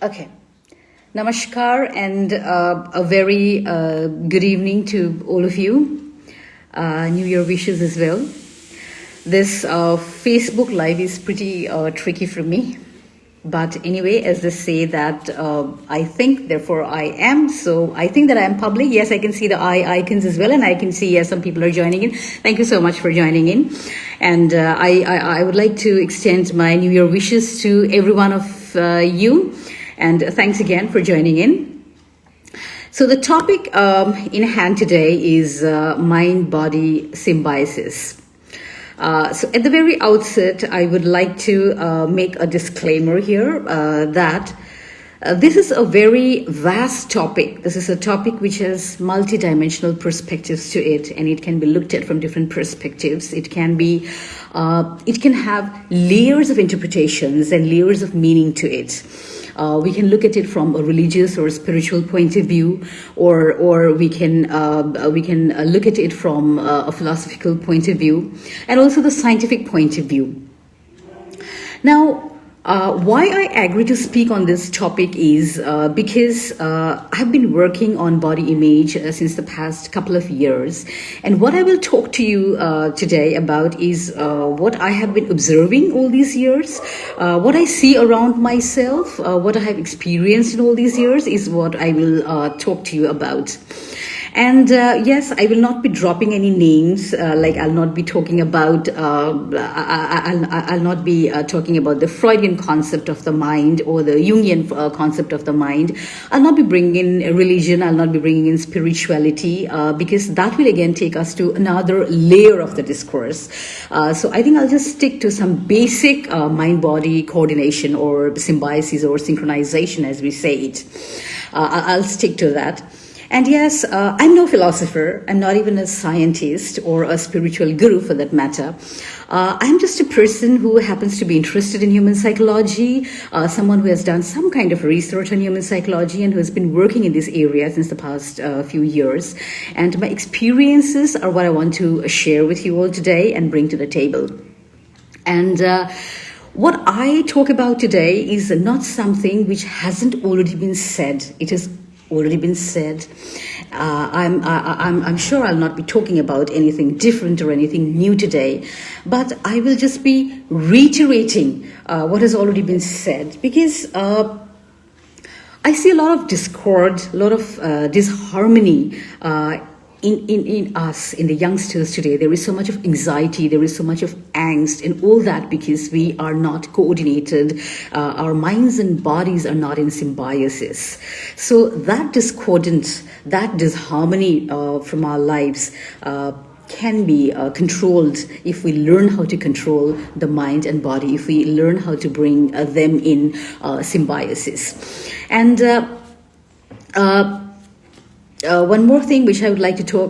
Okay. Namaskar and a very good evening to all of you. New Year wishes as well. This Facebook Live is pretty tricky for me. But anyway, as they say that I think, therefore I am. So I think that I am public. Yes, I can see the eye icons as well. And I can see, yes, some people are joining in. Thank you so much for joining in. And I would like to extend my New Year wishes to every one of you. And thanks again for joining in. So the topic in hand today is mind-body symbiosis. So at the very outset, I would like to make a disclaimer here that this is a very vast topic. This is a topic which has multidimensional perspectives to it, and it can be looked at from different perspectives. It can have layers of interpretations and layers of meaning to it. We can look at it from a religious or a spiritual point of view, or we can look at it from a philosophical point of view, and also the scientific point of view. Now, why I agree to speak on this topic is because I've been working on body image since the past couple of years. And what I will talk to you today about is what I have been observing all these years, what I see around myself, what I have experienced in all these years is what I will talk to you about. And yes, I will not be dropping any names. Like I'll not be talking about. I'll not be talking about the Freudian concept of the mind or the Jungian concept of the mind. I'll not be bringing in religion. I'll not be bringing in spirituality because that will again take us to another layer of the discourse. So I think I'll just stick to some basic mind-body coordination or symbiosis or synchronization, as we say it. I'll stick to that. And yes, I'm no philosopher. I'm not even a scientist or a spiritual guru for that matter. I'm just a person who happens to be interested in human psychology, someone who has done some kind of research on human psychology and who has been working in this area since the past few years. And my experiences are what I want to share with you all today and bring to the table. And what I talk about today is not something which hasn't already been said. It has already been said. I'm sure I'll not be talking about anything different or anything new today, but I will just be reiterating what has already been said, because I see a lot of discord, a lot of disharmony in us, in the youngsters today. There is so much of anxiety, there is so much of angst, and all that because we are not coordinated. Our minds and bodies are not in symbiosis. So that discordance, that disharmony from our lives can be controlled if we learn how to control the mind and body, if we learn how to bring them in symbiosis. And one more thing which I would like to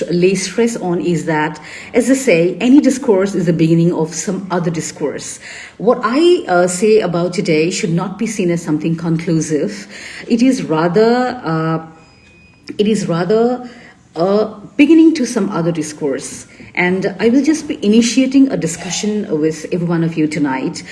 lay stress on is that, as I say, any discourse is the beginning of some other discourse. What I say about today should not be seen as something conclusive. It is rather a beginning to some other discourse. And I will just be initiating a discussion with every one of you tonight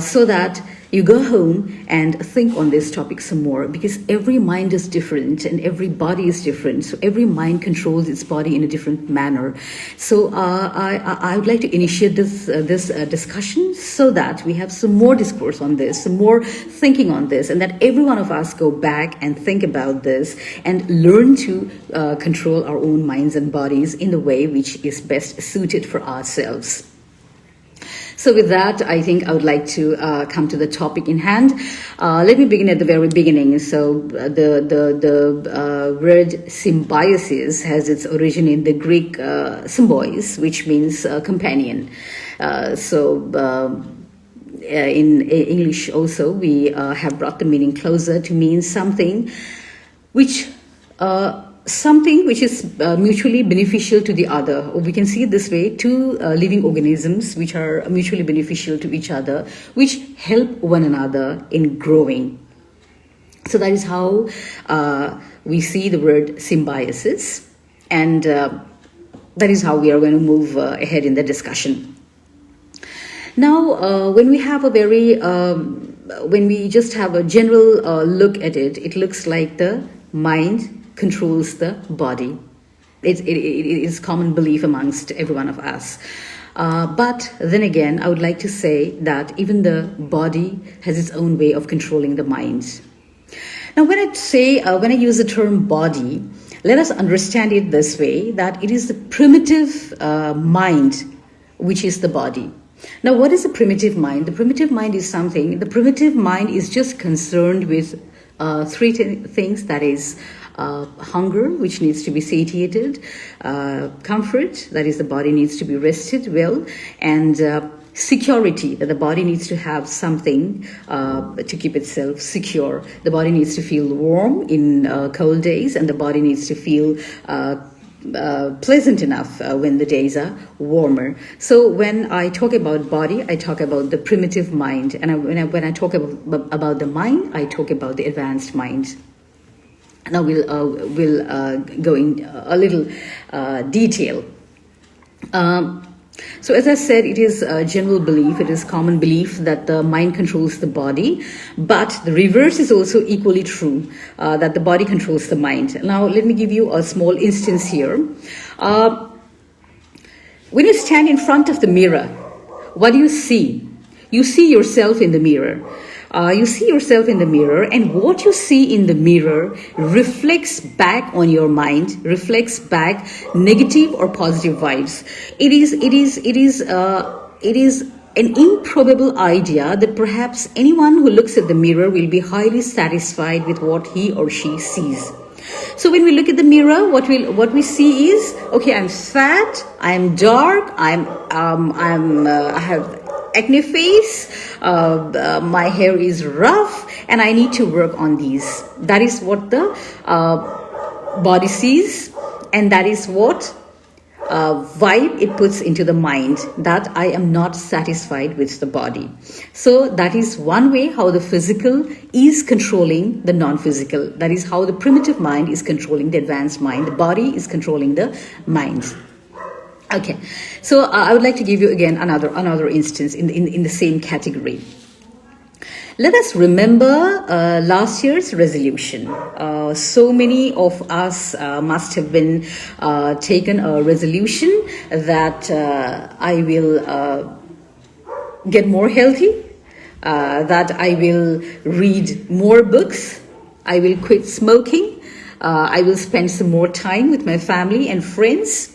so that you go home and think on this topic some more, because every mind is different and every body is different. So every mind controls its body in a different manner. So I would like to initiate this discussion so that we have some more discourse on this, some more thinking on this, and that every one of us go back and think about this and learn to control our own minds and bodies in the way which is best suited for ourselves. So with that, I think I would like to come to the topic in hand. Let me begin at the very beginning. So the word symbiosis has its origin in the Greek symbois, which means companion. In English also, we have brought the meaning closer to mean something which is mutually beneficial to the other. Or we can see it this way: two living organisms which are mutually beneficial to each other, which help one another in growing. So that is how we see the word symbiosis, and that is how we are going to move ahead in the discussion. Now, when we have a very when we just have a general look at it, it looks like the mind controls the body. It is common belief amongst every one of us. But then again, I would like to say that even the body has its own way of controlling the mind. Now, when I use the term body, let us understand it this way, that it is the primitive mind which is the body. Now, what is the primitive mind? The primitive mind is just concerned with three things, that is hunger, which needs to be satiated, comfort, that is the body needs to be rested well, and security, that the body needs to have something to keep itself secure. The body needs to feel warm in cold days, and the body needs to feel pleasant enough when the days are warmer. So when I talk about body, I talk about the primitive mind, and when I talk about the mind, I talk about the advanced mind. Now we'll go in a little detail. So as I said, it is a general belief, it is common belief that the mind controls the body, but the reverse is also equally true, that the body controls the mind. Now let me give you a small instance here. When you stand in front of the mirror, what do you see? You see yourself in the mirror. You see yourself in the mirror, and what you see in the mirror reflects back on your mind, reflects back negative or positive vibes. It is an improbable idea that perhaps anyone who looks at the mirror will be highly satisfied with what he or she sees. So when we look at the mirror, what we see is, okay, I'm fat, I'm dark, I have acne face, my hair is rough, and I need to work on these. That is what the body sees, and that is what vibe it puts into the mind, that I am not satisfied with the body. So that is one way how the physical is controlling the non-physical. That is how the primitive mind is controlling the advanced mind. The body is controlling the mind. Okay, so I would like to give you again another instance in the same category. Let us remember last year's resolution. So many of us must have been taken a resolution that I will get more healthy, that I will read more books, I will quit smoking, I will spend some more time with my family and friends.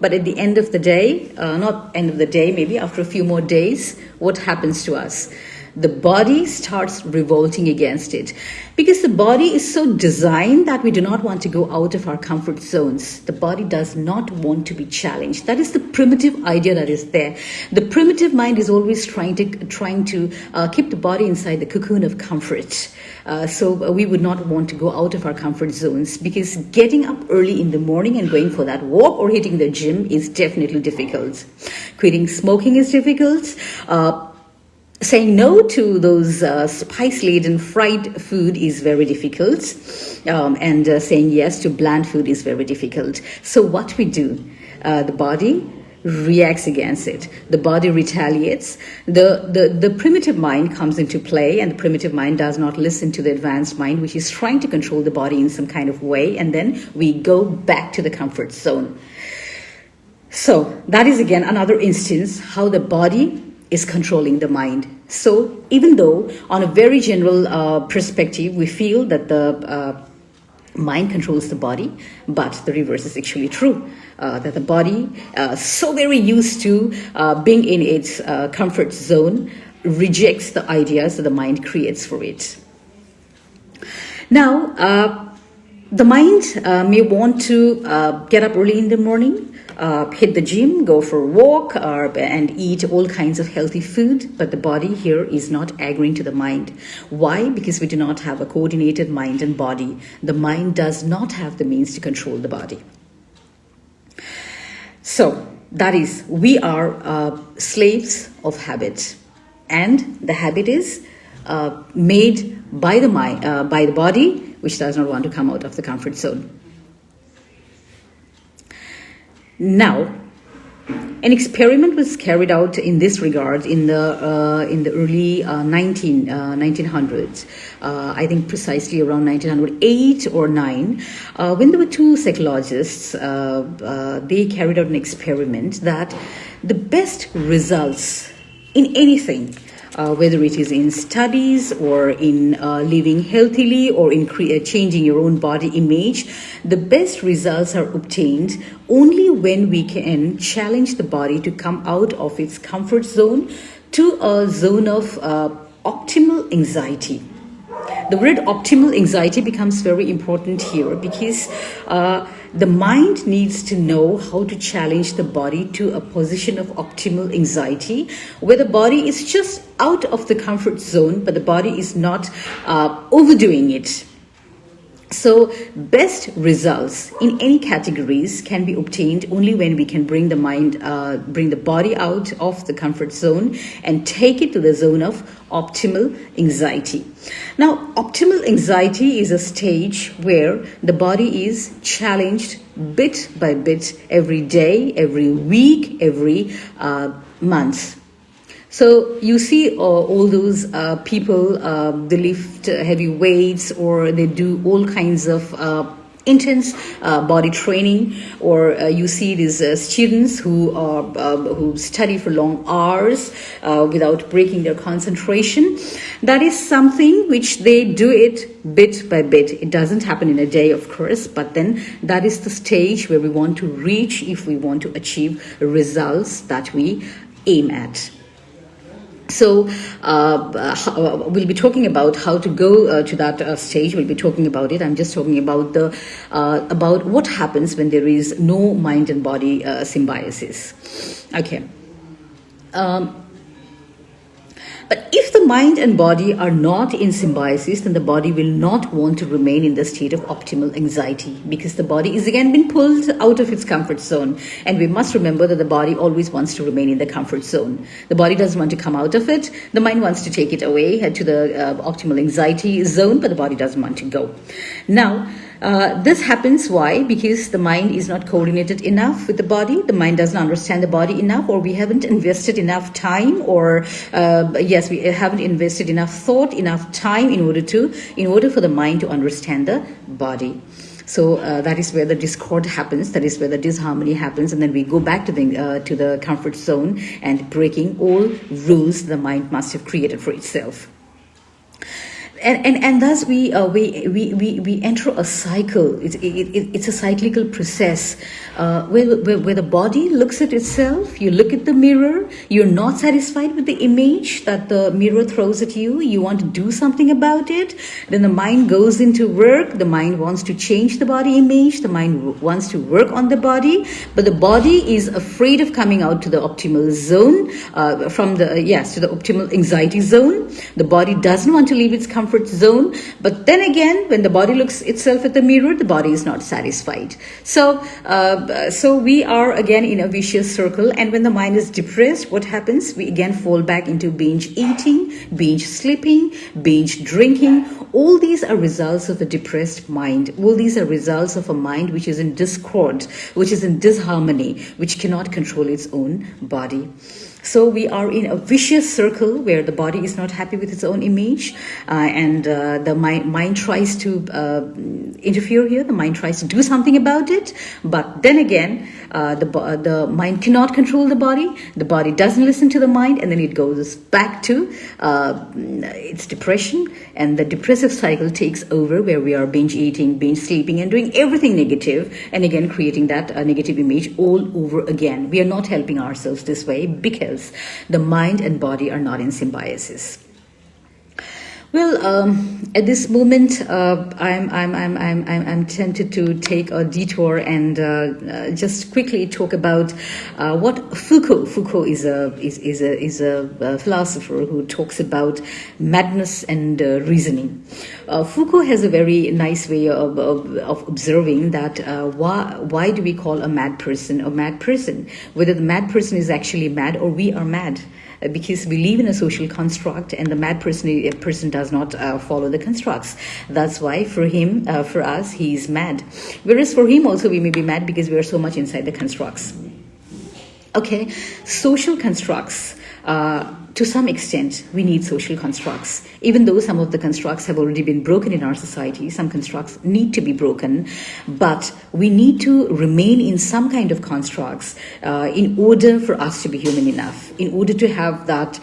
But at the end of the day, not end of the day, maybe after a few more days, what happens to us? The body starts revolting against it, because the body is so designed that we do not want to go out of our comfort zones. The body does not want to be challenged. That is the primitive idea that is there. The primitive mind is always trying to keep the body inside the cocoon of comfort. So we would not want to go out of our comfort zones, because getting up early in the morning and going for that walk or hitting the gym is definitely difficult. Quitting smoking is difficult. Saying no to those spice-laden fried food is very difficult, and saying yes to bland food is very difficult. So what we do, the body reacts against it. The body retaliates. The primitive mind comes into play, and the primitive mind does not listen to the advanced mind, which is trying to control the body in some kind of way, and then we go back to the comfort zone. So that is again another instance how the body is controlling the mind. So even though on a very general perspective, we feel that the mind controls the body, but the reverse is actually true, that the body, so very used to being in its comfort zone, rejects the ideas that the mind creates for it. Now, the mind may want to get up early in the morning, hit the gym, go for a walk, and eat all kinds of healthy food, but the body here is not agreeing to the mind. Why? Because we do not have a coordinated mind and body. The mind does not have the means to control the body. So that is, we are slaves of habit, and the habit is made by the mind, by the body, which does not want to come out of the comfort zone. Now, an experiment was carried out in this regard in the early 1900s. I think precisely around 1908 or 9, when there were two psychologists. They carried out an experiment that the best results in anything, whether it is in studies or in living healthily or in changing your own body image, the best results are obtained only when we can challenge the body to come out of its comfort zone to a zone of optimal anxiety. The word optimal anxiety becomes very important here because the mind needs to know how to challenge the body to a position of optimal anxiety, where the body is just out of the comfort zone, but the body is not overdoing it. So best results in any categories can be obtained only when we can bring the body out of the comfort zone and take it to the zone of optimal anxiety. Now, optimal anxiety is a stage where the body is challenged bit by bit every day, every week, every month. So you see all those people, they lift heavy weights or they do all kinds of intense body training, or you see these students who study for long hours without breaking their concentration. That is something which they do it bit by bit. It doesn't happen in a day, of course, but then that is the stage where we want to reach if we want to achieve results that we aim at. So we'll be talking about how to go to that stage. We'll be talking about it. I'm just talking about about what happens when there is no mind and body symbiosis. Okay. But if the mind and body are not in symbiosis, then the body will not want to remain in the state of optimal anxiety, because the body is again been pulled out of its comfort zone. And we must remember that the body always wants to remain in the comfort zone. The body doesn't want to come out of it. The mind wants to take it away, head to the optimal anxiety zone, but the body doesn't want to go. Now, this happens why? Because the mind is not coordinated enough with the body. The mind doesn't understand the body enough, or we haven't invested enough time, or we haven't invested enough thought, enough time in order for the mind to understand the body. So that is where the discord happens. That is where the disharmony happens, and then we go back to the comfort zone and breaking all rules the mind must have created for itself. And thus we enter a cycle. It's a cyclical process where the body looks at itself. You look at the mirror. You're not satisfied with the image that the mirror throws at you. You want to do something about it. Then the mind goes into work. The mind wants to change the body image. The mind wants to work on the body, but the body is afraid of coming out to the optimal zone, to the optimal anxiety zone. The body doesn't want to leave its comfort zone, but then again, when the body looks itself at the mirror, the body is not satisfied. So we are again in a vicious circle, and when the mind is depressed, what happens? We again fall back into binge eating, binge sleeping, binge drinking. All these are results of a depressed mind. All these are results of a mind which is in discord, which is in disharmony, which cannot control its own body. So we are in a vicious circle where the body is not happy with its own image, and the mind tries to interfere here. The mind tries to do something about it, but then again, the mind cannot control the body. The body doesn't listen to the mind, and then it goes back to its depression, and the depressive cycle takes over, where we are binge eating, binge sleeping, and doing everything negative, and again creating that negative image all over again. We are not helping ourselves this way because the mind and body are not in symbiosis. Well, at this moment, I'm tempted to take a detour and just quickly talk about what Foucault. Foucault is a philosopher who talks about madness and reasoning. Foucault has a very nice way of observing that why do we call a mad person a mad person? Whether the mad person is actually mad or we are mad. Because we live in a social construct, and the mad person does not follow the constructs. That's why for us, he is mad. Whereas for him also we may be mad because we are so much inside the constructs. Okay, social constructs. To some extent, we need social constructs. Even though some of the constructs have already been broken in our society, some constructs need to be broken, but we need to remain in some kind of constructs in order for us to be human enough, in order to have that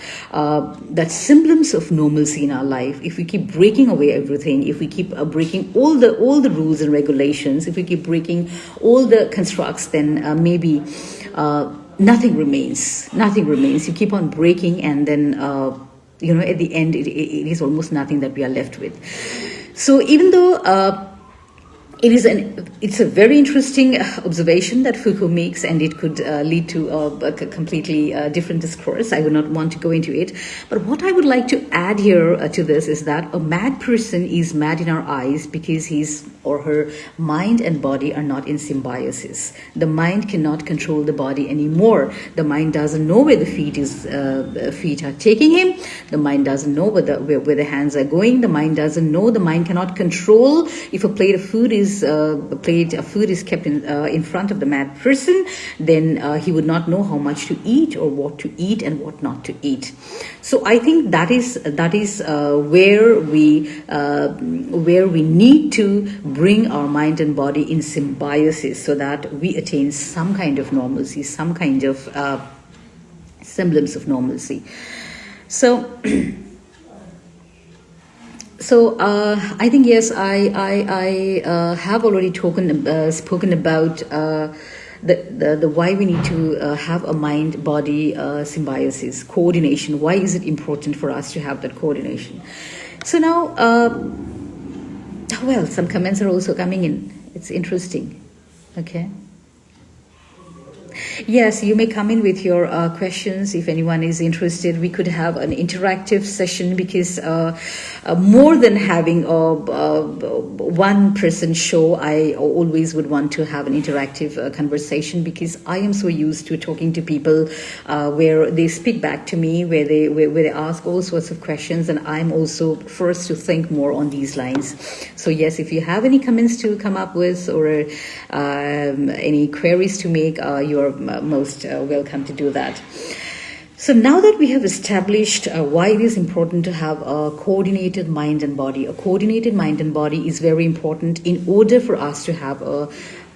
semblance of normalcy in our life. If we keep breaking away everything, if we keep breaking all the rules and regulations, if we keep breaking all the constructs, then maybe nothing remains. You keep on breaking, and then at the end it is almost nothing that we are left with. So even though it's a very interesting observation that Foucault makes, and it could lead to a completely different discourse. I would not want to go into it. But what I would like to add here to this is that a mad person is mad in our eyes because his or her mind and body are not in symbiosis. The mind cannot control the body anymore. The mind doesn't know where the feet are taking him. The mind doesn't know where the hands are going. The mind doesn't know. The mind cannot control if a plate of food is kept in front of the mad person. Then he would not know how much to eat, or what to eat and what not to eat. So I think that is where we need to bring our mind and body in symbiosis, so that we attain some kind of normalcy, some kind of semblance of normalcy. So I think, yes, I have already spoken about the why we need to have a mind-body symbiosis, coordination. Why is it important for us to have that coordination? So now, some comments are also coming in. It's interesting. Okay. Yes, you may come in with your questions if anyone is interested. We could have an interactive session, because more than having a one-person show, I always would want to have an interactive conversation, because I am so used to talking to people where they speak back to me, where they ask all sorts of questions, and I'm also forced to think more on these lines. So yes, if you have any comments to come up with, or any queries to make, you're most welcome to do that. So now that we have established why it is important to have a coordinated mind and body, is very important in order for us to have a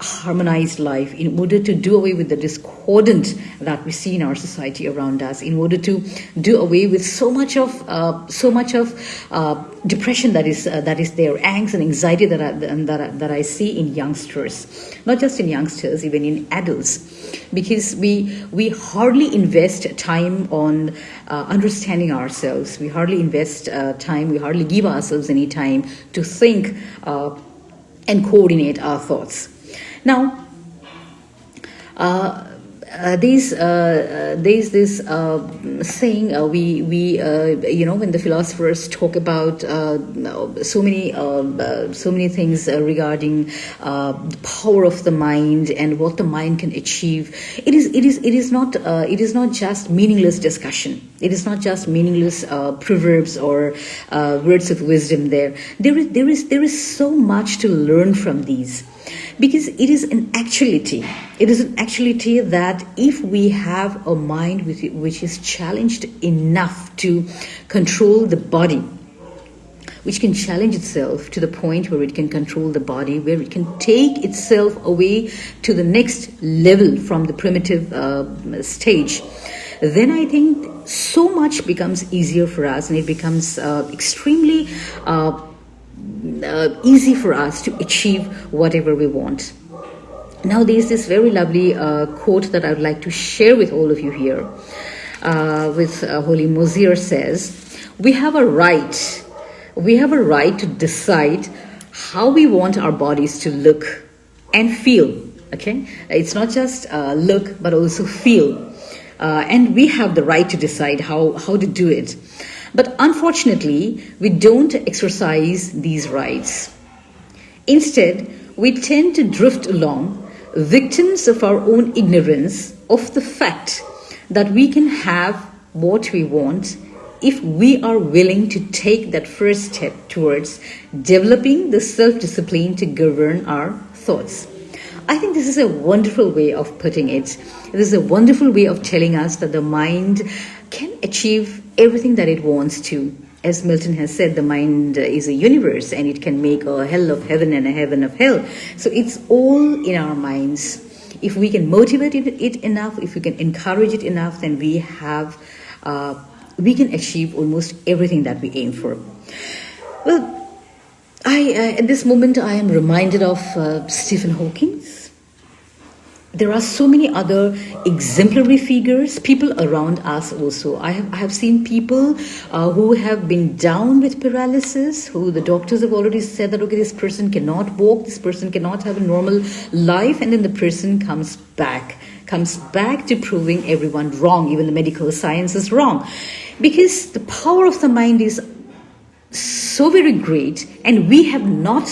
harmonized life, in order to do away with the discordant that we see in our society around us, in order to do away with so much of depression that is there, angst and anxiety that I see in youngsters, not just in youngsters, even in adults, because we hardly invest time on understanding ourselves. We hardly invest time. We hardly give ourselves any time to think and coordinate our thoughts. Now, there's this saying, when the philosophers talk about so many things regarding the power of the mind and what the mind can achieve. It is not just meaningless discussion. It is not just meaningless proverbs or words of wisdom. There is so much to learn from these. Because it is an actuality. It is an actuality that if we have a mind which is challenged enough to control the body, which can challenge itself to the point where it can control the body, where it can take itself away to the next level from the primitive stage, then I think so much becomes easier for us, and it becomes extremely easy for us to achieve whatever we want. Now, there's this very lovely quote that I would like to share with all of you here. With Holy Mosier says, we have a right to decide how we want our bodies to look and feel. Okay, it's not just look, but also feel, and we have the right to decide how to do it. But unfortunately, we don't exercise these rights. Instead, we tend to drift along, victims of our own ignorance of the fact that we can have what we want if we are willing to take that first step towards developing the self-discipline to govern our thoughts. I think this is a wonderful way of putting it. This is a wonderful way of telling us that the mind can achieve everything that it wants to. As Milton has said, the mind is a universe and it can make a hell of heaven and a heaven of hell. So it's all in our minds. If we can motivate it enough, if we can encourage it enough, then we can achieve almost everything that we aim for. Well, at this moment, I am reminded of Stephen Hawking. There are so many other exemplary figures, people around us also. I have seen people who have been down with paralysis, who the doctors have already said that, okay, this person cannot walk, this person cannot have a normal life, and then the person comes back to proving everyone wrong, even the medical science is wrong. Because the power of the mind is so very great, and we have not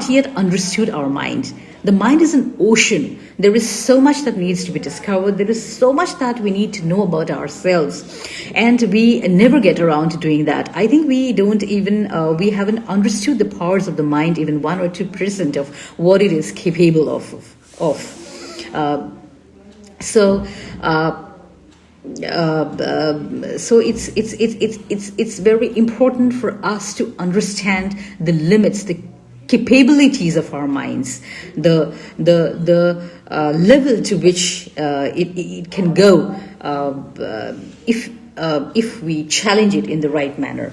yet understood our mind. The mind is an ocean. There is so much that needs to be discovered. There is so much that we need to know about ourselves. And we never get around to doing that. I think we haven't understood the powers of the mind, even 1 or 2% of what it is capable of. So it's very important for us to understand the limits, the capabilities of our minds, the level to which it can go if we challenge it in the right manner.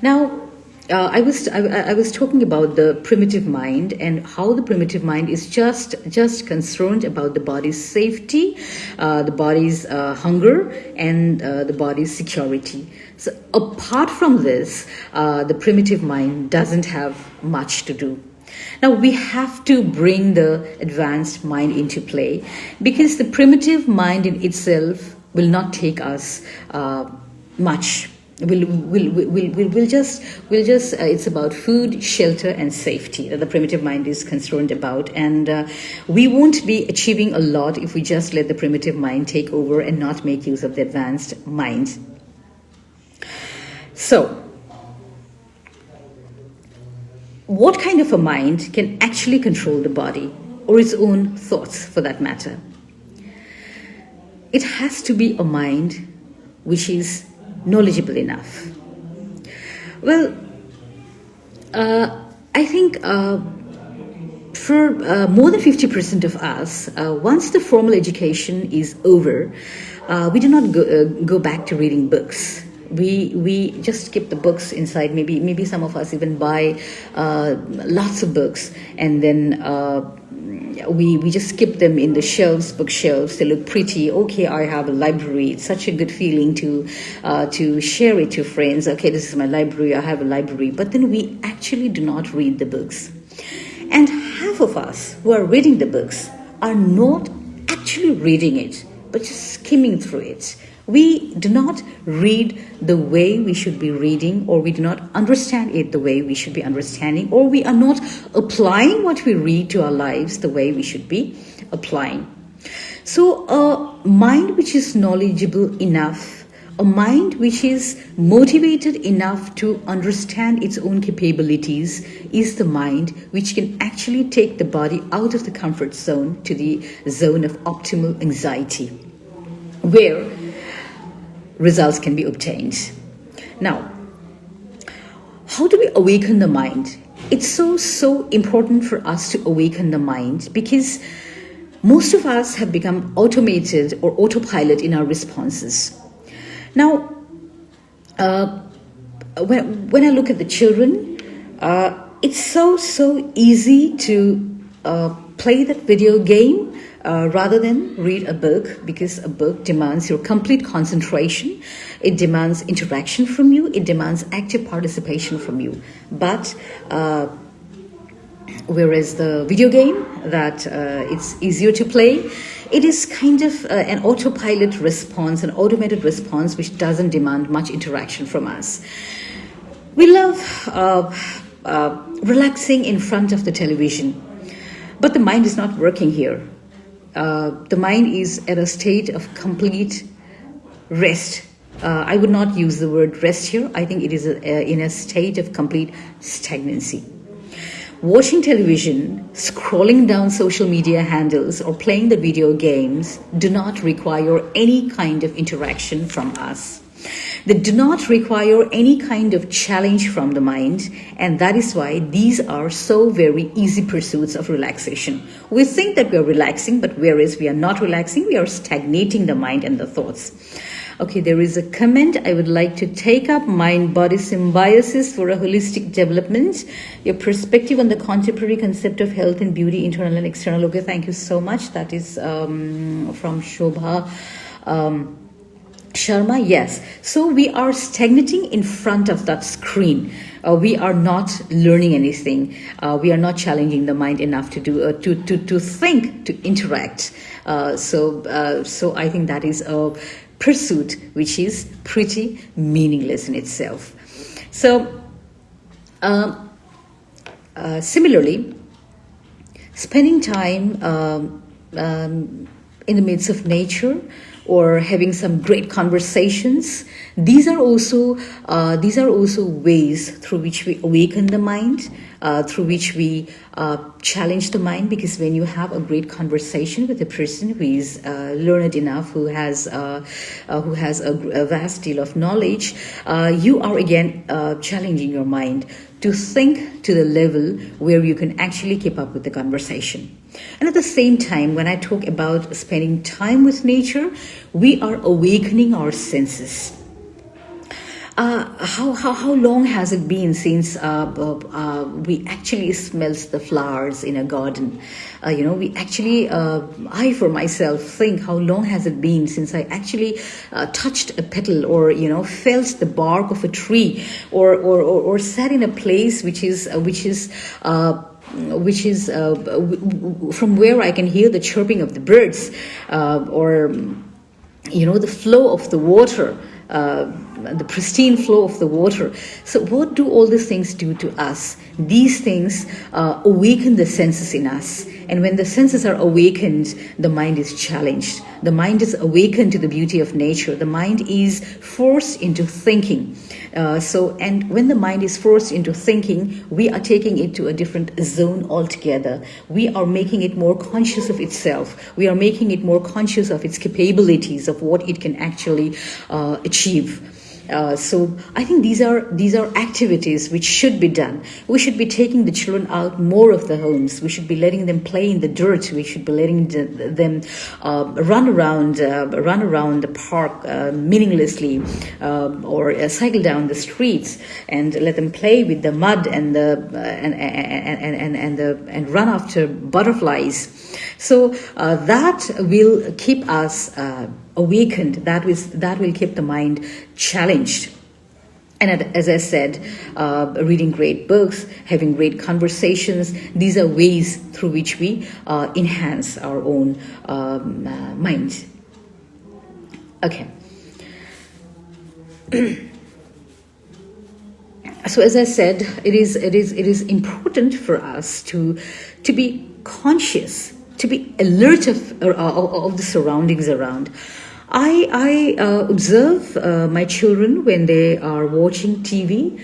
Now, I was talking about the primitive mind and how the primitive mind is just concerned about the body's safety, the body's hunger, and the body's security. So apart from this, the primitive mind doesn't have much to do. Now we have to bring the advanced mind into play, because the primitive mind in itself will not take us much. We'll just it's about food, shelter, and safety that the primitive mind is concerned about, and we won't be achieving a lot if we just let the primitive mind take over and not make use of the advanced mind. So, what kind of a mind can actually control the body, or its own thoughts for that matter? It has to be a mind which is knowledgeable enough. Well, I think for more than 50% of us, once the formal education is over, we do not go back to reading books. We just skip the books inside. Maybe some of us even buy lots of books, and then we just skip them in the bookshelves. They look pretty. Okay, I have a library. It's such a good feeling to share it to friends. Okay, this is my library. I have a library. But then we actually do not read the books. And half of us who are reading the books are not actually reading it, but just skimming through it. We do not read the way we should be reading, or we do not understand it the way we should be understanding, or we are not applying what we read to our lives the way we should be applying. So a mind which is knowledgeable enough, a mind which is motivated enough to understand its own capabilities, is the mind which can actually take the body out of the comfort zone to the zone of optimal anxiety, where results can be obtained. Now, how do we awaken the mind? It's so important for us to awaken the mind, because most of us have become automated or autopilot in our responses. Now, when I look at the children, it's so easy to play that video game rather than read a book, because a book demands your complete concentration. It demands interaction from you. It demands active participation from you. But whereas the video game, that it's easier to play, it is kind of an autopilot response, an automated response which doesn't demand much interaction from us. We love relaxing in front of the television, but the mind is not working here. The mind is at a state of complete rest. I would not use the word rest here. I think it is in a state of complete stagnancy. Watching television, scrolling down social media handles, or playing the video games do not require any kind of interaction from us. They do not require any kind of challenge from the mind, and that is why these are so very easy pursuits of relaxation. We think that we are relaxing, but whereas we are not relaxing, we are stagnating the mind and the thoughts. Okay, there is a comment. I would like to take up mind-body symbiosis for a holistic development. Your perspective on the contemporary concept of health and beauty, internal and external. Okay, thank you so much. That is from Shobha Sharma. Yes. So we are stagnating in front of that screen. We are not learning anything. We are not challenging the mind enough to do to think, to interact. So I think that is a pursuit which is pretty meaningless in itself. So similarly, spending time in the midst of nature or having some great conversations, these are also ways through which we awaken the mind, through which we challenge the mind, because when you have a great conversation with a person who is learned enough, who has a vast deal of knowledge, you are again challenging your mind to think to the level where you can actually keep up with the conversation. And at the same time, when I talk about spending time with nature, we are awakening our senses. How long has it been since we actually smelled the flowers in a garden? We actually, I for myself think, how long has it been since I actually touched a petal, or felt the bark of a tree, or sat in a place which is from where I can hear the chirping of the birds, or the flow of the water. The pristine flow of the water. So what do all these things do to us? These things awaken the senses in us. And when the senses are awakened, the mind is challenged. The mind is awakened to the beauty of nature. The mind is forced into thinking. And when the mind is forced into thinking, we are taking it to a different zone altogether. We are making it more conscious of itself. We are making it more conscious of its capabilities, of what it can actually achieve. So I think these are activities which should be done. We should be taking the children out more of the homes. We should be letting them play in the dirt. We should be letting them run around the park meaninglessly, or cycle down the streets and let them play with the mud and run after butterflies. So that will keep us awakened. That will keep the mind challenged. And as I said, reading great books, having great conversations, these are ways through which we enhance our own mind. Okay. So as I said, it is important for us to be conscious, to be alert of the surroundings around. I observe my children when they are watching TV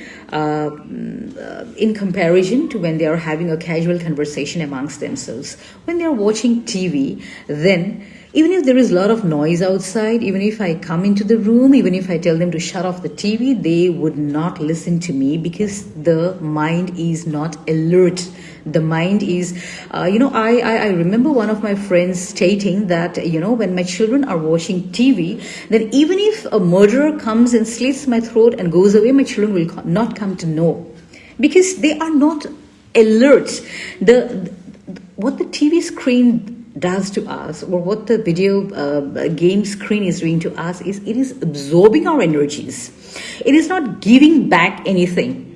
in comparison to when they are having a casual conversation amongst themselves. When they are watching TV, then even if there is a lot of noise outside, even if I come into the room, even if I tell them to shut off the TV, they would not listen to me, because the mind is not alert. The mind is, I remember one of my friends stating that, when my children are watching TV, then even if a murderer comes and slits my throat and goes away, my children will not come to know, because they are not alert. What the TV screen does to us, or what the video game screen is doing to us, is it is absorbing our energies. It is not giving back anything.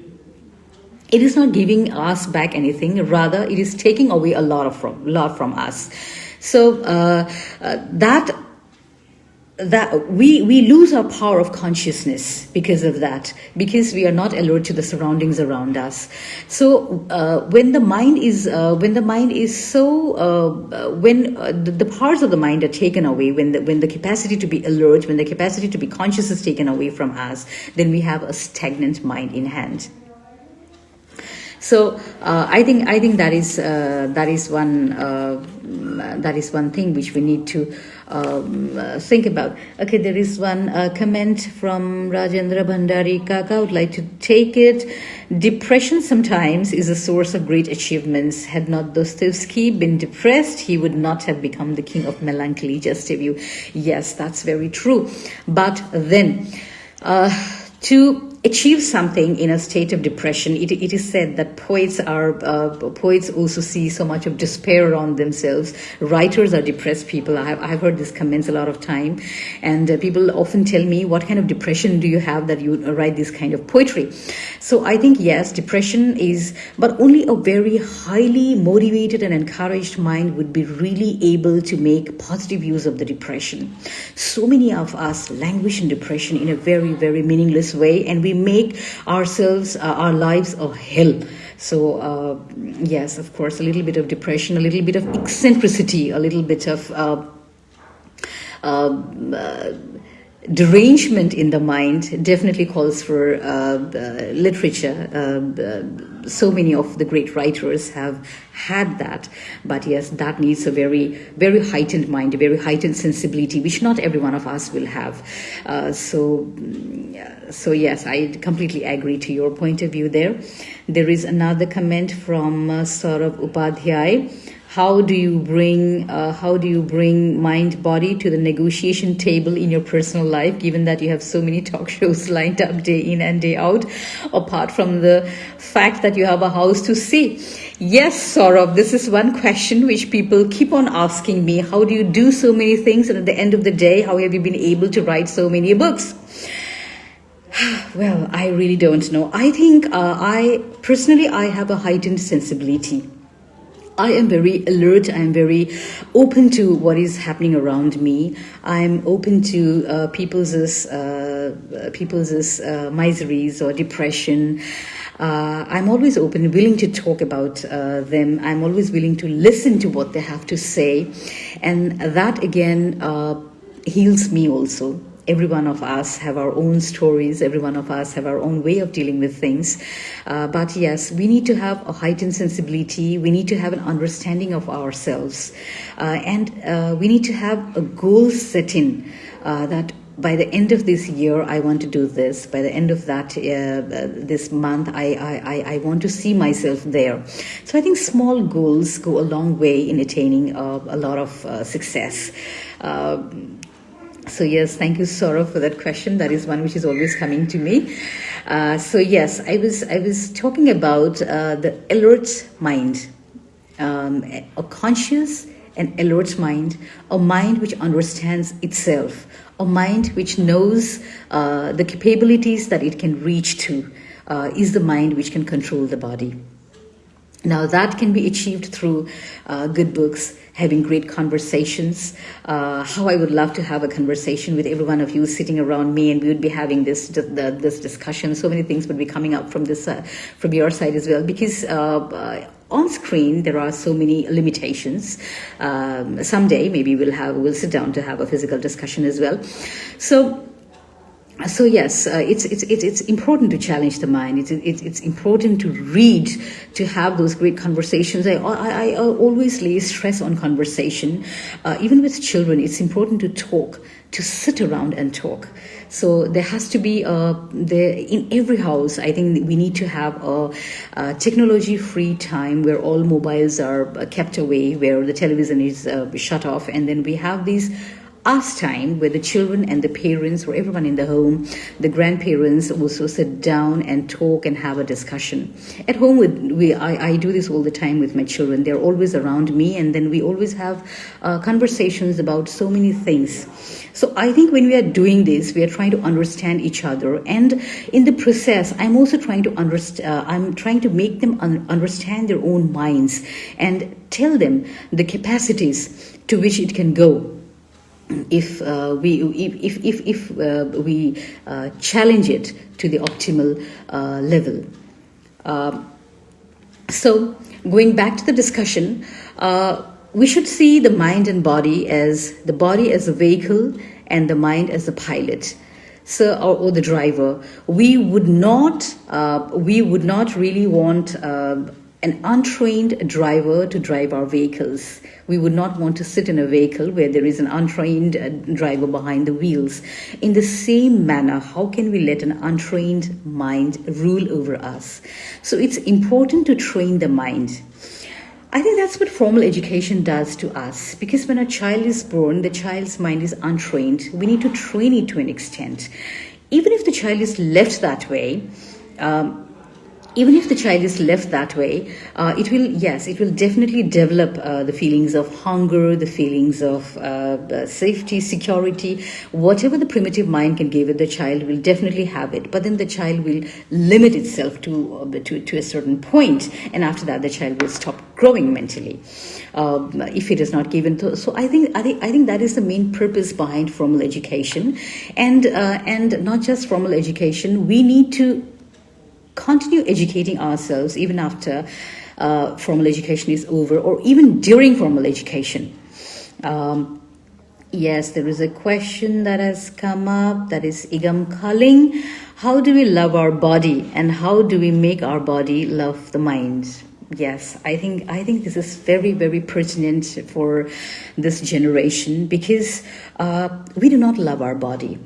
It is not giving us back anything. Rather, it is taking away a lot from us. So that we lose our power of consciousness because of that, because we are not alert to the surroundings around us. So when the mind is the parts of the mind are taken away, when the capacity to be alert, when the capacity to be conscious is taken away from us, then we have a stagnant mind in hand. So I think that is one thing which we need to think about. Okay, there is one comment from Rajendra Bhandari Kaka. I would like to take it. Depression sometimes is a source of great achievements. Had not Dostoevsky been depressed, he would not have become the king of melancholy. Just a view. Yes, that's very true. But then, to achieve something in a state of depression, it is said that poets also see so much of despair around themselves. Writers are depressed people. I've heard these comments a lot of time, and people often tell me, what kind of depression do you have that you write this kind of poetry? So I think, yes, depression is, but only a very highly motivated and encouraged mind would be really able to make positive use of the depression. So many of us languish in depression in a very, very meaningless way, and we make ourselves, our lives a hell. So yes, of course, a little bit of depression, a little bit of eccentricity, a little bit of derangement in the mind definitely calls for literature. So many of the great writers have had that, but yes, that needs a very, very heightened mind, a very heightened sensibility, which not every one of us will have. So yes, I completely agree to your point of view there. There is another comment from Saurabh Upadhyay. How do you bring mind body to the negotiation table in your personal life, given that you have so many talk shows lined up day in and day out, apart from the fact that you have a house to see? Yes, Saurabh, this is one question which people keep on asking me. How do you do so many things, and at the end of the day, how have you been able to write so many books? Well, I really don't know. I think I have a heightened sensibility. I am very alert. I am very open to what is happening around me. I'm open to people's miseries or depression. I'm always open, willing to talk about them. I'm always willing to listen to what they have to say. And that again heals me also. Every one of us have our own stories. Every one of us have our own way of dealing with things. But yes, we need to have a heightened sensibility. We need to have an understanding of ourselves. And we need to have a goal setting that by the end of this year, I want to do this. By the end of that, this month, I want to see myself there. So I think small goals go a long way in attaining a lot of success. So yes, thank you, Saurabh, for that question. That is one which is always coming to me. So yes, I was talking about the alert mind, a conscious and alert mind, a mind which understands itself, a mind which knows the capabilities that it can reach to, is the mind which can control the body. Now that can be achieved through good books, having great conversations. How I would love to have a conversation with every one of you sitting around me, and we would be having this discussion. So many things would be coming up from from your side as well, because on screen there are so many limitations. Someday maybe we'll sit down to have a physical discussion as well. So yes, it's important to challenge the mind. It's important to read, to have those great conversations. I always lay stress on conversation. Even with children, it's important to talk, to sit around and talk. So there has to be in every house. I think we need to have a technology-free time where all mobiles are kept away, where the television is shut off, and then we have these us time where the children and the parents or everyone in the home, the grandparents also sit down and talk and have a discussion. At home, I do this all the time with my children. They're always around me, and then we always have conversations about so many things. So I think when we are doing this, we are trying to understand each other, and in the process, I'm also trying to I'm trying to make them understand their own minds and tell them the capacities to which it can go. If we challenge it to the optimal level. So going back to the discussion, we should see the mind and body as a vehicle and the mind as a pilot. sir, or the driver, we would not really want an untrained driver to drive our vehicles. We would not want to sit in a vehicle where there is an untrained driver behind the wheels. In the same manner, how can we let an untrained mind rule over us? So it's important to train the mind. I think that's what formal education does to us, because when a child is born, the child's mind is untrained. We need to train it to an extent. Even if the child is left that way, it will definitely develop the feelings of hunger, the feelings of safety, security. Whatever the primitive mind can give it, the child will definitely have it. But then the child will limit itself to a certain point, and after that, the child will stop growing mentally if it is not given to. So I think that is the main purpose behind formal education, and not just formal education. We need to continue educating ourselves even after formal education is over, or even during formal education. Yes, there is a question that has come up, that is Igam Kaling. How do we love our body, and how do we make our body love the mind? Yes, I think this is very, very pertinent for this generation, because we do not love our body.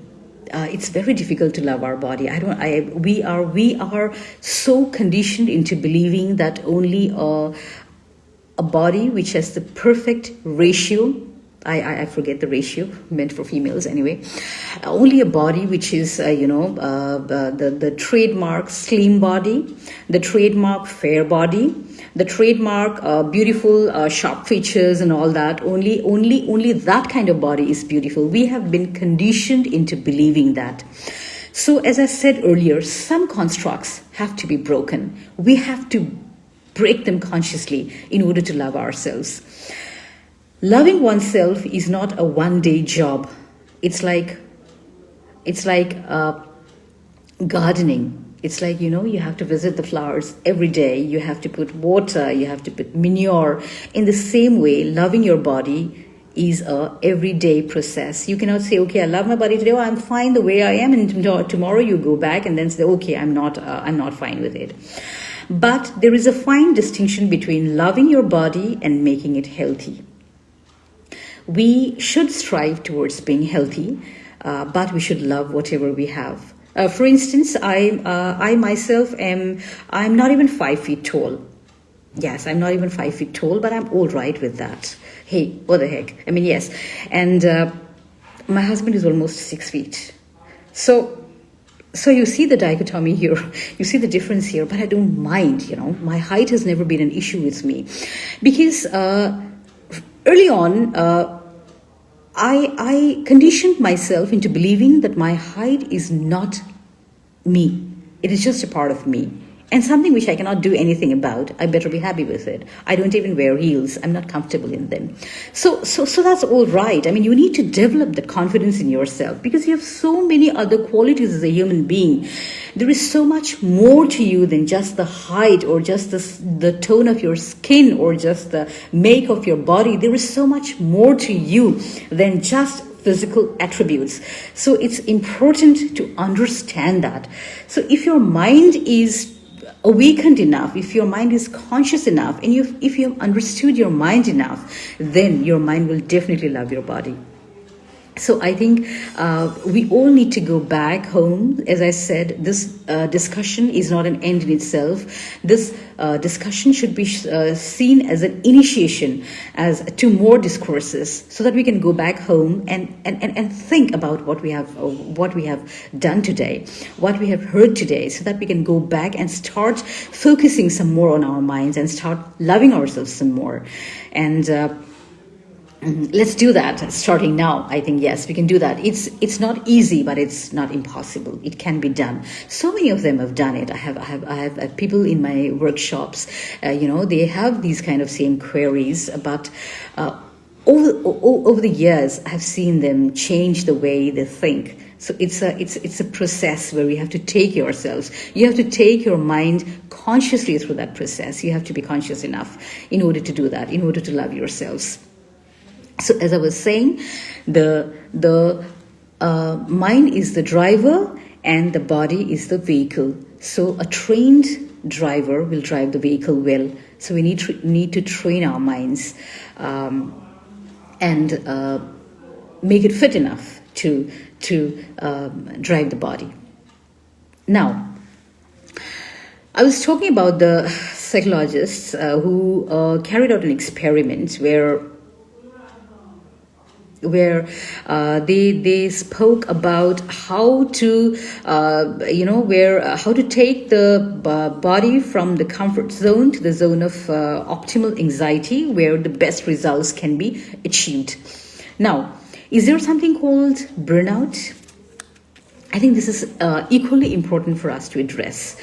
It's very difficult to love our body. We are so conditioned into believing that only a body which has the perfect ratio. I forget the ratio meant for females anyway. Only a body which is the trademark slim body, the trademark fair body, the trademark beautiful sharp features and all that. Only that kind of body is beautiful. We have been conditioned into believing that. So as I said earlier, some constructs have to be broken. We have to break them consciously in order to love ourselves. Loving oneself is not a one-day job. It's like gardening. It's like, you have to visit the flowers every day. You have to put water. You have to put manure. In the same way, loving your body is a everyday process. You cannot say, okay, I love my body today. I'm fine the way I am, and tomorrow you go back and then say, okay, I'm not fine with it. But there is a fine distinction between loving your body and making it healthy. We should strive towards being healthy, but we should love whatever we have. For instance, I myself I'm not even 5 feet tall. Yes, I'm not even 5 feet tall, but I'm all right with that. Hey, what the heck? I mean, yes. And my husband is almost 6 feet. So you see the dichotomy here. You see the difference here, but I don't mind, My height has never been an issue with me. Because early on, I conditioned myself into believing that my height is not me. It is just a part of me. And something which I cannot do anything about. I better be happy with it. I don't even wear heels. I'm not comfortable in them. So that's all right. I mean, you need to develop that confidence in yourself, because you have so many other qualities as a human being. There is so much more to you than just the height, or just the tone of your skin, or just the make of your body. There is so much more to you than just physical attributes. So it's important to understand that. So if your mind is awakened enough, if your mind is conscious enough, and if you have understood your mind enough, then your mind will definitely love your body. So I think we all need to go back home. As I said, this discussion is not an end in itself. This discussion should be seen as an initiation to more discourses, so that we can go back home and think about what we have done today, what we have heard today, so that we can go back and start focusing some more on our minds and start loving ourselves some more. And let's do that starting now. I think, yes, we can do that. It's not easy, but it's not impossible. It can be done. So many of them have done it. I have people in my workshops, they have these kind of same queries, but over the years, I've seen them change the way they think. So it's a process where we have to take yourselves. You have to take your mind consciously through that process. You have to be conscious enough in order to do that, in order to love yourselves. So as I was saying, the Mind is the driver and the body is the vehicle. So a trained driver will drive the vehicle well. So we need to train our minds and make it fit enough to drive the body. Now, I was talking about the psychologists who carried out an experiment where they spoke about how to how to take the body from the comfort zone to the zone of optimal anxiety, where the best results can be achieved. Now, is there something called burnout? I think this is equally important for us to address.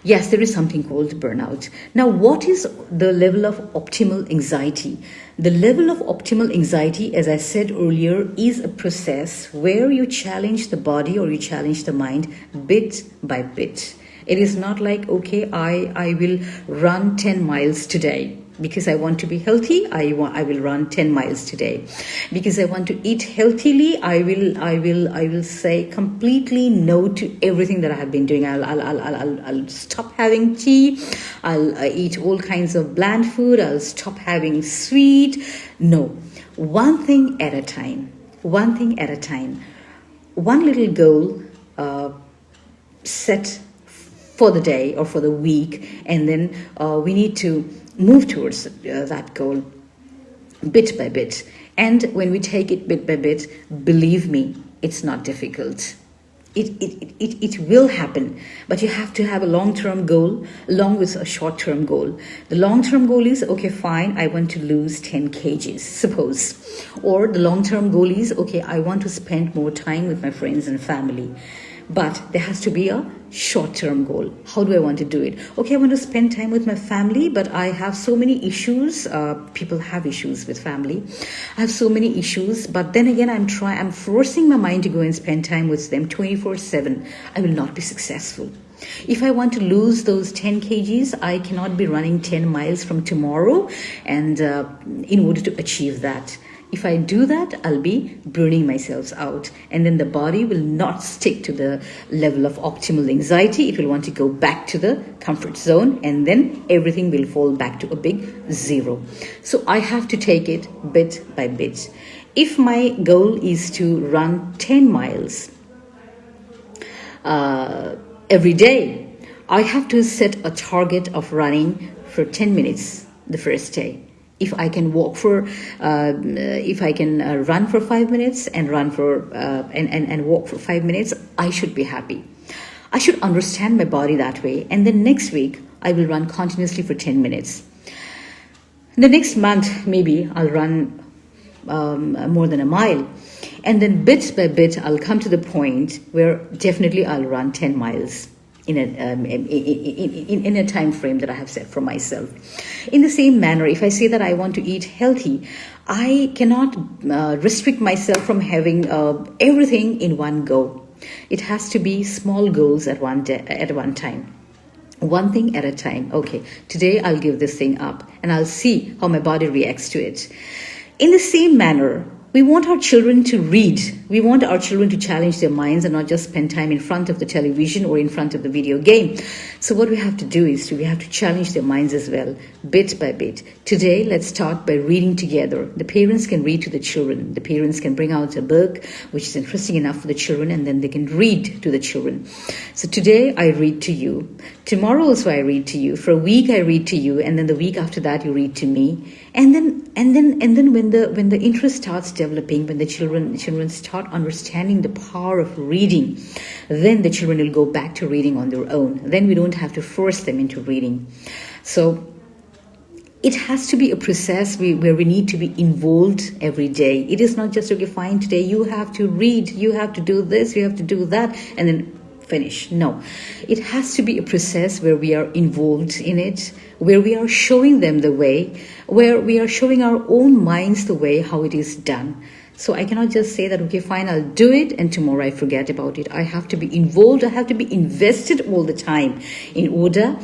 Yes, there is something called burnout. Now, what is the level of optimal anxiety? The level of optimal anxiety, as I said earlier, is a process where you challenge the body or you challenge the mind bit by bit. It is not like, okay, I will run 10 miles today. Because I want to be healthy, I will run 10 miles today. Because I want to eat healthily, I will say completely no to everything that I have been doing. I'll stop having tea. I'll eat all kinds of bland food. I'll stop having sweet. No, one thing at a time. One thing at a time. One little goal set for the day or for the week, and then we need to move towards that goal bit by bit. And when we take it bit by bit, believe me, it's not difficult. It will happen, but you have to have a long-term goal along with a short-term goal. The long-term goal is, okay, fine, I want to lose 10 kgs, suppose. Or the long-term goal is, okay, I want to spend more time with my friends and family. But there has to be a short-term goal. How do I want to do it? Okay, I want to spend time with my family, but I have so many issues. People have issues with family. I have so many issues, but then again, I'm forcing my mind to go and spend time with them 24/7. I will not be successful. If I want to lose those 10 kgs, I cannot be running 10 miles from tomorrow, and in order to achieve that. If I do that, I'll be burning myself out, and then the body will not stick to the level of optimal anxiety. It will want to go back to the comfort zone, and then everything will fall back to a big zero. So I have to take it bit by bit. If my goal is to run 10 miles every day, I have to set a target of running for 10 minutes the first day. If I can run for 5 minutes and run for and walk for 5 minutes, I should be happy. I should understand my body that way, and then next week I will run continuously for 10 minutes. The next month maybe I'll run more than a mile, and then bit by bit I'll come to the point where definitely I'll run 10 miles. In a time frame that I have set for myself. In the same manner, if I say that I want to eat healthy, I cannot restrict myself from having everything in one go. It has to be small goals at one time. One thing at a time. Okay, today I'll give this thing up, and I'll see how my body reacts to it. In the same manner, we want our children to read. We want our children to challenge their minds and not just spend time in front of the television or in front of the video game. So what we have to do is we have to challenge their minds as well, bit by bit. Today, let's start by reading together. The parents can read to the children. The parents can bring out a book which is interesting enough for the children, and then they can read to the children. So today, I read to you. Tomorrow also I read to you. For a week I read to you, and then the week after that you read to me. And then when the interest starts developing, when the children start understanding the power of reading, then the children will go back to reading on their own. Then we don't have to force them into reading. So it has to be a process where we need to be involved every day. It is not just, okay, fine, today you have to read, you have to do this, you have to do that, and then finish. No, it has to be a process where we are involved in it, where we are showing them the way, where we are showing our own minds the way how it is done. So I cannot just say that, okay, fine, I'll do it, and tomorrow I forget about it. I have to be involved. I have to be invested all the time in order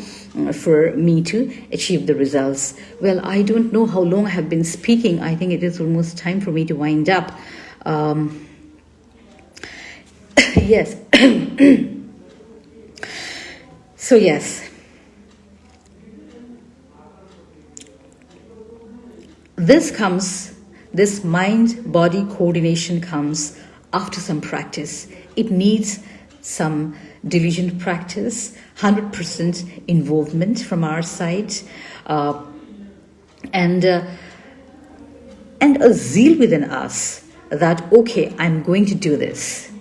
for me to achieve the results. Well, I don't know how long I have been speaking. I think it is almost time for me to wind up. Yes. So yes, this mind-body coordination comes after some practice. It needs some diligent practice, 100% involvement from our side, and a zeal within us that, okay, I'm going to do this.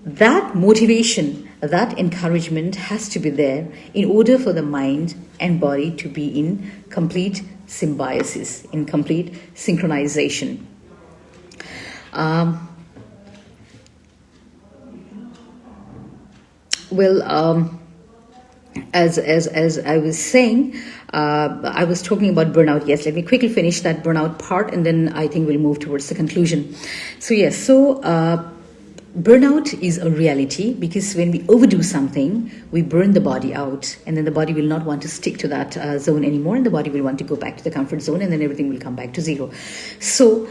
That motivation, that encouragement has to be there in order for the mind and body to be in complete symbiosis, in complete synchronization. As I was saying, I was talking about burnout. Yes, let me quickly finish that burnout part, and then I think we'll move towards the conclusion. Burnout is a reality because when we overdo something, we burn the body out, and then the body will not want to stick to that zone anymore, and the body will want to go back to the comfort zone, and then everything will come back to zero. So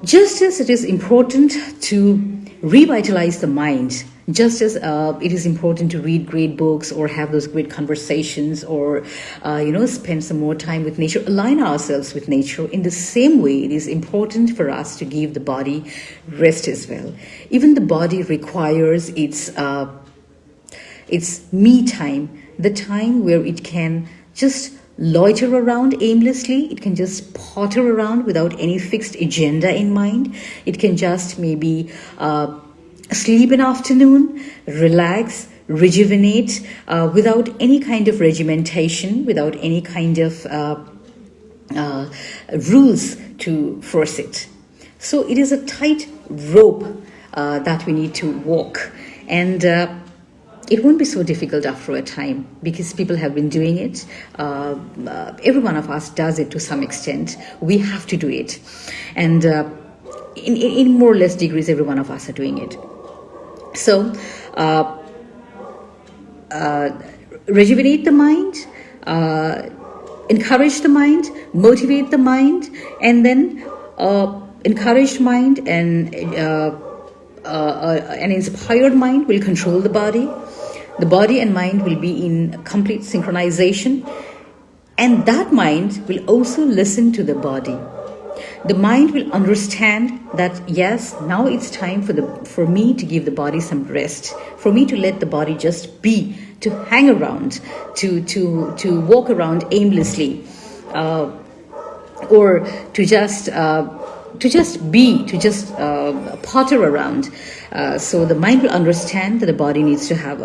just as it is important to revitalize the mind, just as it is important to read great books or have those great conversations or, spend some more time with nature, align ourselves with nature, in the same way it is important for us to give the body rest as well. Even the body requires its me time, the time where it can just loiter around aimlessly. It can just potter around without any fixed agenda in mind. It can just maybe sleep an afternoon, relax, rejuvenate, without any kind of regimentation, without any kind of rules to force it. So it is a tight rope that we need to walk, and it won't be so difficult after a time because people have been doing it. Every one of us does it to some extent. We have to do it, and in more or less degrees, every one of us are doing it. So, rejuvenate the mind, encourage the mind, motivate the mind, and then encouraged mind and an inspired mind will control the body. The body and mind will be in complete synchronization, and that mind will also listen to the body. The mind will understand that, yes, now it's time for me to give the body some rest, for me to let the body just be, to hang around, to walk around aimlessly, or to just be, to just potter around. So the mind will understand that the body needs to have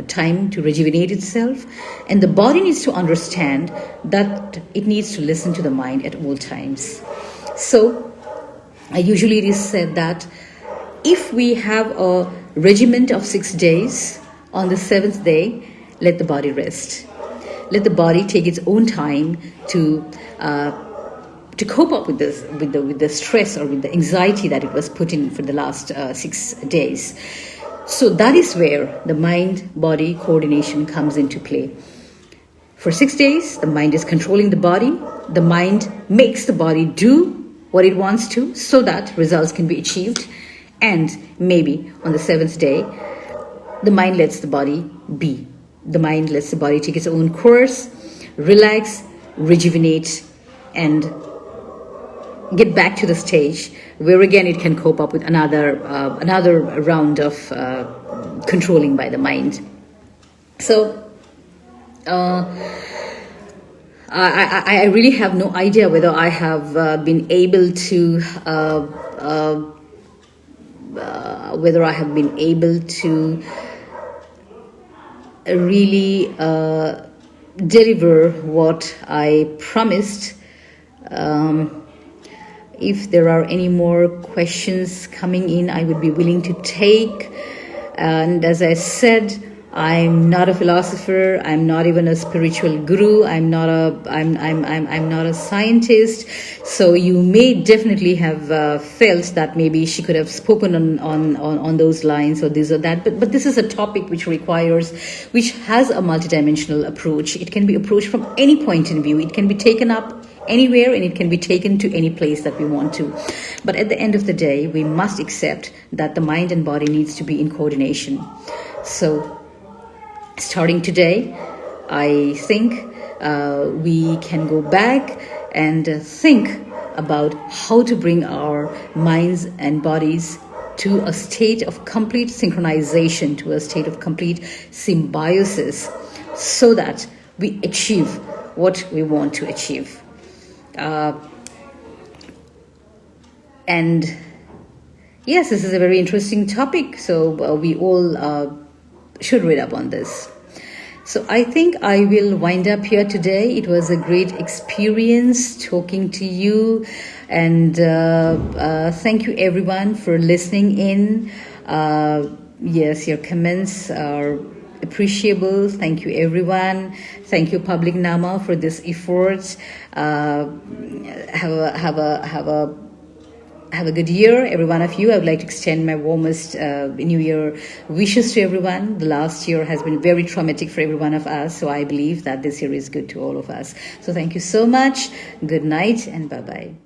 time to rejuvenate itself, and the body needs to understand that it needs to listen to the mind at all times. So usually it is said that if we have a regiment of 6 days, on the 7th day, let the body rest. Let the body take its own time to cope up with this, with the stress or with the anxiety that it was put in for the last 6 days. So that is where the mind-body coordination comes into play. For 6 days, the mind is controlling the body. The mind makes the body do what it wants to so that results can be achieved. And maybe on the 7th day, the mind lets the body be. The mind lets the body take its own course, relax, rejuvenate, and get back to the stage where again it can cope up with another round of controlling by the mind. So I really have no idea whether I have been able to really deliver what I promised. If there are any more questions coming in, I would be willing to take. And as I said, I'm not a philosopher. I'm not even a spiritual guru. I'm not a scientist. So you may definitely have felt that maybe she could have spoken on those lines or this or that. But this is a topic which has a multidimensional approach. It can be approached from any point in view. It can be taken up anywhere, and it can be taken to any place that we want to. But at the end of the day, we must accept that the mind and body needs to be in coordination. So starting today, I think we can go back and think about how to bring our minds and bodies to a state of complete synchronization, to a state of complete symbiosis, so that we achieve what we want to achieve. And yes, this is a very interesting topic, so we all should read up on this. So I think I will wind up here today. It was a great experience talking to you, and thank you everyone for listening in. Yes, your comments are appreciable. Thank you everyone. Thank you Publiknama for this effort. Have a good year, every one of you. I would like to extend my warmest New Year wishes to everyone. The last year has been very traumatic for every one of us, so I believe that this year is good to all of us. So thank you so much. Good night and bye-bye.